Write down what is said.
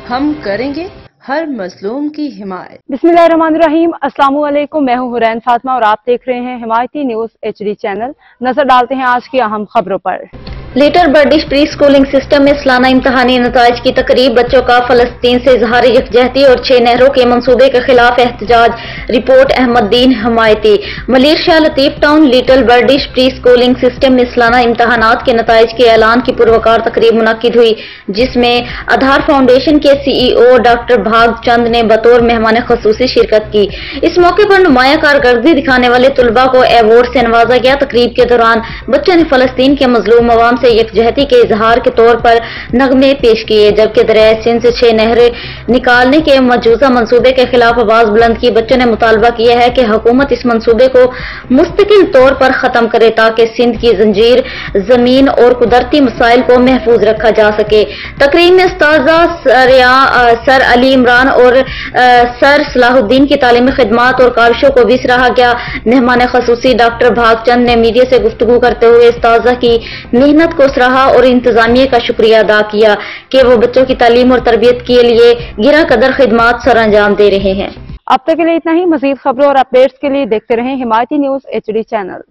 हम करेंगे हर मजलूम की हिमायत। बिस्मिल्लाहिर्रहमानिर्रहीम। अस्सलाम वालेकुम। मैं हूं हुरैन फातिमा और आप देख रहे हैं हिमायती न्यूज HD चैनल। नजर डालते हैं आज की अहम खबरों पर। लिटिल बर्डिश प्री स्कूलिंग सिस्टम में सालाना इम्तहानी नताइज की तकरीब। बच्चों का फलस्तीन से इजहार यकजहती और 6 नहरों के मंसूबे के खिलाफ एहतजाज। Report Ahmaduddin Himayati. Malir Shah Latif town little बर्डिश प्री स्कूलिंग सिस्टम में सालाना इम्तहानात के नताइज के ऐलान की पुरवकार तकरीब मुनक्किद हुई, जिसमें आधार फाउंडेशन के CEO डॉक्टर भागचंद ने बतौर मेहमान खसूसी शिरकत की। इस मौके पर नुमाया कारकर्दगी दिखाने वाले तुलबा को अवार्ड से नवाजा गया। तकरीब के दौरान बच्चों ने फलस्तीन के मजलूम अवाम से यकजहती के इजहार के तौर पर नगमे पेश किए, जबकि दरियाए सिंध से 6 नहरें निकालने के मौजूदा मंसूबे के खिलाफ आवाज बुलंद की। बच्चों ने मुतालबा किया है कि हुकूमत इस मंसूबे को मुस्तकिल तौर पर खत्म करे ताकि सिंध की जंजीर, जमीन और कुदरती मसाइल को महफूज रखा जा सके। तकरीब में उस्ताजा सर अली इमरान और सर सलाहुद्दीन की तालीमी खिदमात और काविशों को भी सराहा गया। मेहमान खसूसी डॉक्टर भागचंद ने मीडिया से गुफ्तगू करते हुए उस्ताजा की मेहनत को सराहा और इंतजामिया का शुक्रिया अदा किया कि वो बच्चों की तालीम और तरबियत के लिए गिरा कदर खिदमात सर अंजाम दे रहे हैं। अब तक के लिए इतना ही। मजीद खबरों और अपडेट्स के लिए देखते रहें हिमायती न्यूज HD चैनल।